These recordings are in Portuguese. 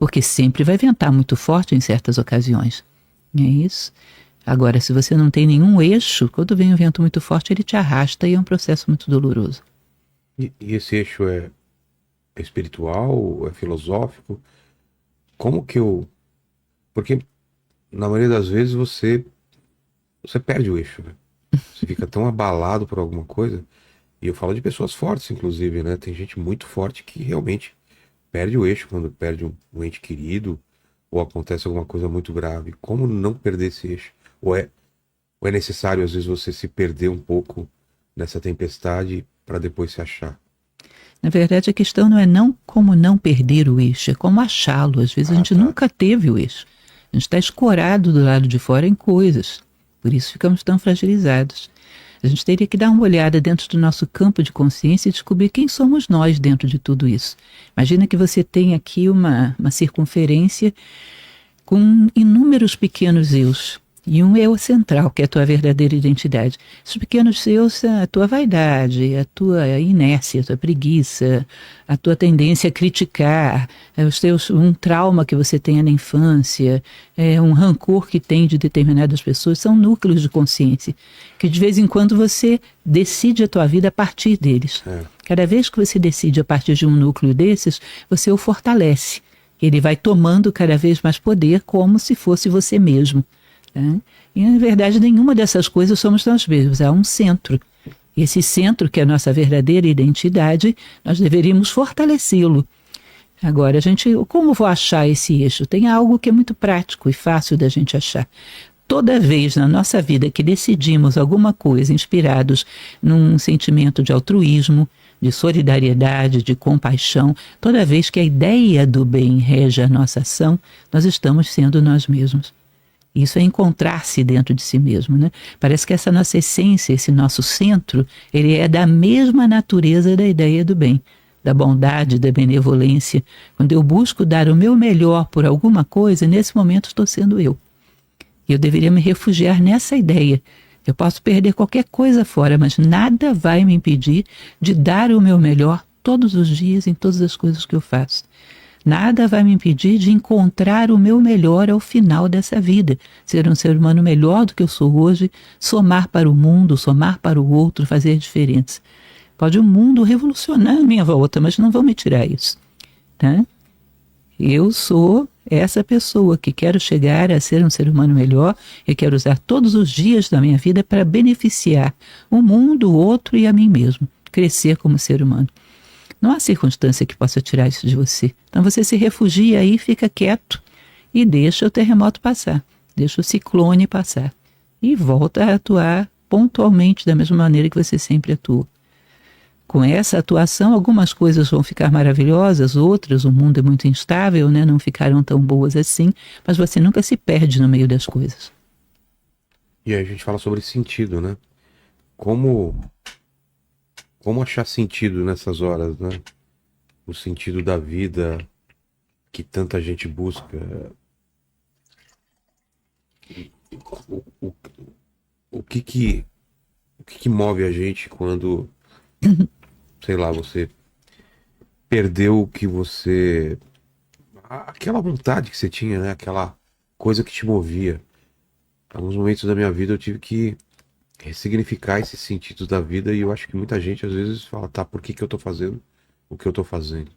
Porque sempre vai ventar muito forte em certas ocasiões. É isso. Agora, se você não tem nenhum eixo, quando vem um vento muito forte, ele te arrasta e é um processo muito doloroso. E esse eixo é espiritual, é filosófico? Como que eu... Porque na maioria das vezes você perde o eixo, né? Você fica tão abalado por alguma coisa. E eu falo de pessoas fortes, inclusive, né? Tem gente muito forte que realmente perde o eixo quando perde um ente querido ou acontece alguma coisa muito grave. Como não perder esse eixo? Ou é necessário, às vezes, você se perder um pouco nessa tempestade para depois se achar? Na verdade, a questão não é não como não perder o eixo, é como achá-lo. Às vezes a Ah, gente tá. nunca teve o eixo. A gente está escorado do lado de fora em coisas. Por isso ficamos tão fragilizados. A gente teria que dar uma olhada dentro do nosso campo de consciência e descobrir quem somos nós dentro de tudo isso. Imagina que você tem aqui uma circunferência com inúmeros pequenos eus. E um eu central, que é a tua verdadeira identidade. Esses pequenos eus são a tua vaidade, a tua inércia, a tua preguiça, a tua tendência a criticar, um trauma que você tenha na infância, um rancor que tem de determinadas pessoas, são núcleos de consciência, que de vez em quando você decide a tua vida a partir deles. É. Cada vez que você decide a partir de um núcleo desses, você o fortalece. Ele vai tomando cada vez mais poder como se fosse você mesmo. Tá? E, na verdade, nenhuma dessas coisas somos nós mesmos. Há um centro. Esse centro, que é a nossa verdadeira identidade, nós deveríamos fortalecê-lo. Agora, como vou achar esse eixo? Tem algo que é muito prático e fácil da gente achar. Toda vez na nossa vida que decidimos alguma coisa inspirados num sentimento de altruísmo, de solidariedade, de compaixão, toda vez que a ideia do bem rege a nossa ação, nós estamos sendo nós mesmos. Isso é encontrar-se dentro de si mesmo, né? Parece que essa nossa essência, esse nosso centro, ele é da mesma natureza da ideia do bem, da bondade, da benevolência. Quando eu busco dar o meu melhor por alguma coisa, nesse momento estou sendo eu. Eu deveria me refugiar nessa ideia. Eu posso perder qualquer coisa fora, mas nada vai me impedir de dar o meu melhor todos os dias em todas as coisas que eu faço. Nada vai me impedir de encontrar o meu melhor ao final dessa vida. Ser um ser humano melhor do que eu sou hoje, somar para o mundo, somar para o outro, fazer diferença. Pode o mundo revolucionar a minha volta, mas não vão me tirar isso. Tá? Eu sou essa pessoa que quero chegar a ser um ser humano melhor e quero usar todos os dias da minha vida para beneficiar o mundo, o outro e a mim mesmo. Crescer como ser humano. Não há circunstância que possa tirar isso de você. Então você se refugia aí, fica quieto e deixa o terremoto passar. Deixa o ciclone passar. E volta a atuar pontualmente da mesma maneira que você sempre atua. Com essa atuação, algumas coisas vão ficar maravilhosas, outras, o mundo é muito instável, né? Não ficaram tão boas assim, mas você nunca se perde no meio das coisas. E aí a gente fala sobre sentido, né? Como, como achar sentido nessas horas, né? O sentido da vida que tanta gente busca. O, o, o que que move a gente quando, sei lá, você perdeu o que você... Aquela vontade que você tinha, né? Aquela coisa que te movia. Em alguns momentos da minha vida eu tive que ressignificar esses sentidos da vida e eu acho que muita gente às vezes fala, tá, por que que eu tô fazendo o que eu tô fazendo?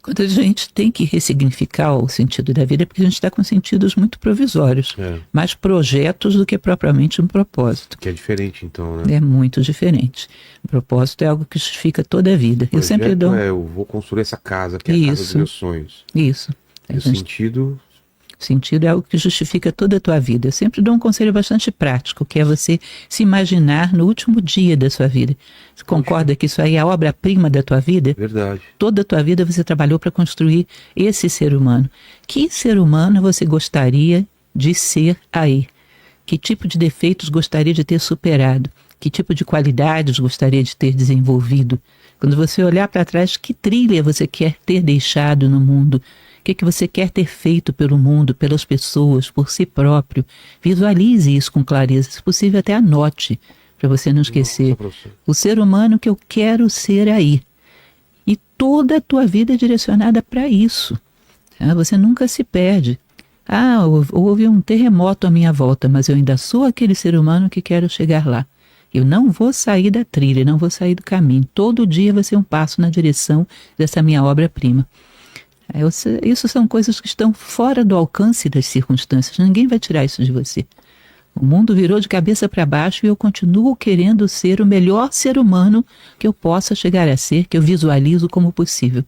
Quando a gente tem que ressignificar o sentido da vida, é porque a gente está com sentidos muito provisórios, É, mais projetos do que propriamente um propósito. que é diferente então, né? É muito diferente. O propósito é algo que justifica toda a vida. Eu sempre Projeto dou eu vou construir essa casa, que é a casa dos isso, meus sonhos. isso. E o sentido, Sentido é algo que justifica toda a tua vida. Eu sempre dou um conselho bastante prático, que é você se imaginar no último dia da sua vida. Você concorda que isso aí é a obra-prima da tua vida? verdade. Toda a tua vida você trabalhou para construir esse ser humano. Que ser humano você gostaria de ser aí? Que tipo de defeitos gostaria de ter superado? Que tipo de qualidades gostaria de ter desenvolvido? Quando você olhar para trás, que trilha você quer ter deixado no mundo? O que você quer ter feito pelo mundo, pelas pessoas, por si próprio? Visualize isso com clareza. Se possível, até anote, para você não esquecer. Nossa, professor. O ser humano que eu quero ser aí. E toda a tua vida é direcionada para isso. Tá? Você nunca se perde. Ah, houve um terremoto à minha volta, mas eu ainda sou aquele ser humano que quero chegar lá. Eu não vou sair da trilha, não vou sair do caminho. Todo dia vai ser um passo na direção dessa minha obra-prima. Isso são coisas que estão fora do alcance das circunstâncias. Ninguém vai tirar isso de você. O mundo virou de cabeça para baixo e eu continuo querendo ser o melhor ser humano que eu possa chegar a ser, que eu visualizo como possível.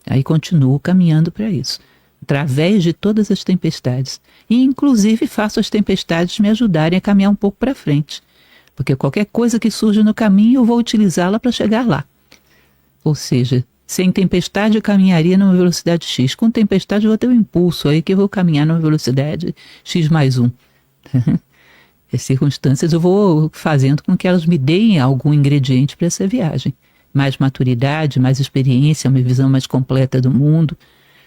Aí continuo caminhando para isso, através de todas as tempestades. E, inclusive, faço as tempestades me ajudarem a caminhar um pouco para frente. Porque qualquer coisa que surja no caminho, eu vou utilizá-la para chegar lá. Ou seja, sem tempestade eu caminharia numa velocidade X. Com tempestade eu vou ter um impulso aí que eu vou caminhar numa velocidade X mais 1. As circunstâncias eu vou fazendo com que elas me deem algum ingrediente para essa viagem. Mais maturidade, mais experiência, uma visão mais completa do mundo,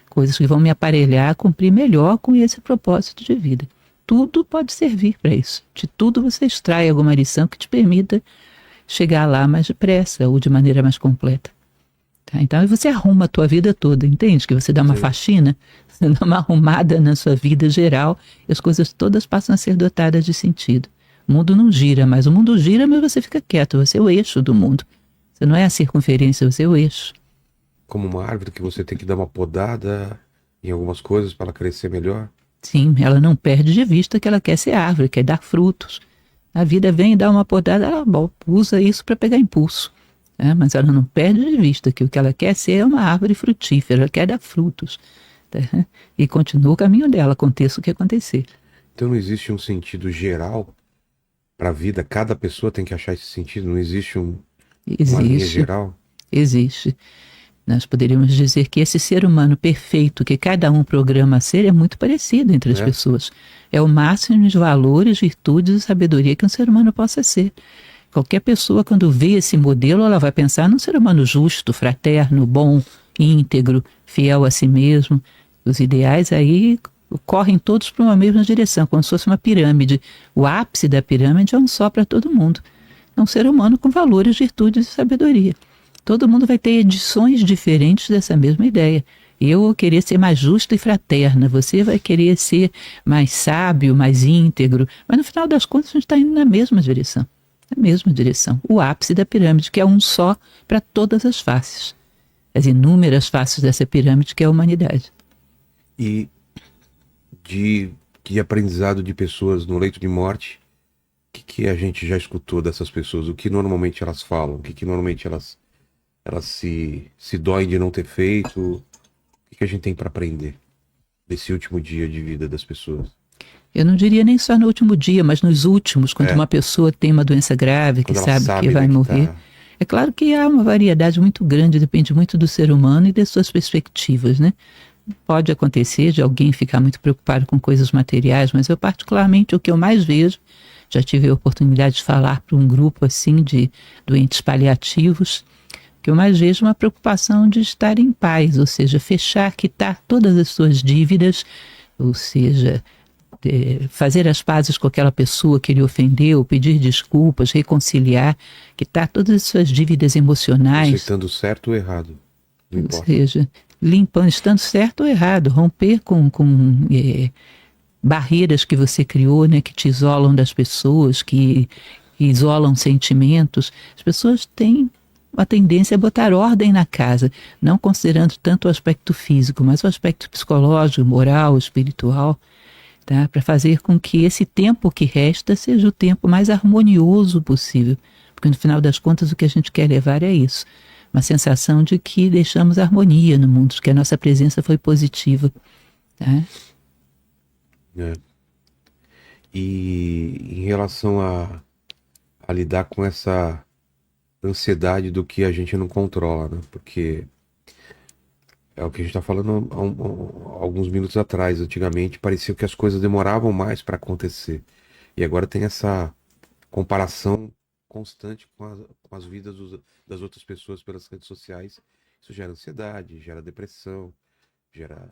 coisas que vão me aparelhar a cumprir melhor com esse propósito de vida. Tudo pode servir para isso. De tudo você extrai alguma lição que te permita chegar lá mais depressa ou de maneira mais completa. Tá? Então você arruma a tua vida toda, entende? Que você dá uma faxina, você dá uma arrumada na sua vida geral e as coisas todas passam a ser dotadas de sentido. O mundo não gira, mas o mundo gira, mas você fica quieto, você é o eixo do mundo. Você não é a circunferência, você é o eixo. Como uma árvore que você tem que dar uma podada em algumas coisas para ela crescer melhor. Sim, ela não perde de vista que ela quer ser árvore, quer dar frutos. A vida vem e dá uma podada, ela usa isso para pegar impulso. Mas ela não perde de vista que o que ela quer ser é uma árvore frutífera, ela quer dar frutos. Tá? E continua o caminho dela, aconteça o que acontecer. Então não existe um sentido geral para a vida, cada pessoa tem que achar esse sentido, não existe uma linha geral? Existe. Nós poderíamos dizer que esse ser humano perfeito que cada um programa a ser é muito parecido entre as pessoas. É o máximo de valores, virtudes e sabedoria que um ser humano possa ser. Qualquer pessoa, quando vê esse modelo, ela vai pensar num ser humano justo, fraterno, bom, íntegro, fiel a si mesmo. Os ideais aí correm todos para uma mesma direção, como se fosse uma pirâmide. O ápice da pirâmide é um só para todo mundo. É um ser humano com valores, virtudes e sabedoria. Todo mundo vai ter edições diferentes dessa mesma ideia. Eu vou querer ser mais justa e fraterna, você vai querer ser mais sábio, mais íntegro, mas no final das contas a gente está indo na mesma direção. Na mesma direção. O ápice da pirâmide, que é um só para todas as faces. As inúmeras faces dessa pirâmide que é a humanidade. E de aprendizado de pessoas no leito de morte, o que a gente já escutou dessas pessoas? O que normalmente elas falam? O que normalmente elas se doem de não ter feito? O que a gente tem para aprender desse último dia de vida das pessoas? Eu não diria nem só no último dia, mas nos últimos, quando uma pessoa tem uma doença grave, que sabe que vai morrer. É claro que há uma variedade muito grande, depende muito do ser humano e das suas perspectivas, né? Pode acontecer de alguém ficar muito preocupado com coisas materiais, mas eu particularmente o que eu mais vejo, já tive a oportunidade de falar para um grupo assim de doentes paliativos, o que eu mais vejo é uma preocupação de estar em paz, ou seja, fechar, quitar todas as suas dívidas, ou seja, fazer as pazes com aquela pessoa que lhe ofendeu, pedir desculpas, reconciliar, quitar todas as suas dívidas emocionais. Você estando certo ou errado, não importa. Ou seja, limpando, estando certo ou errado, romper com barreiras que você criou, né, que te isolam das pessoas, que isolam sentimentos. As pessoas têm a tendência a botar ordem na casa, não considerando tanto o aspecto físico, mas o aspecto psicológico, moral, espiritual. Tá? Para fazer com que esse tempo que resta seja o tempo mais harmonioso possível. Porque no final das contas o que a gente quer levar é isso. Uma sensação de que deixamos harmonia no mundo, de que a nossa presença foi positiva. Tá? E em relação a lidar com essa ansiedade do que a gente não controla, né? Porque é o que a gente está falando há alguns minutos atrás. Antigamente parecia que as coisas demoravam mais para acontecer. E agora tem essa comparação constante com as vidas das outras pessoas pelas redes sociais. Isso gera ansiedade, gera depressão, gera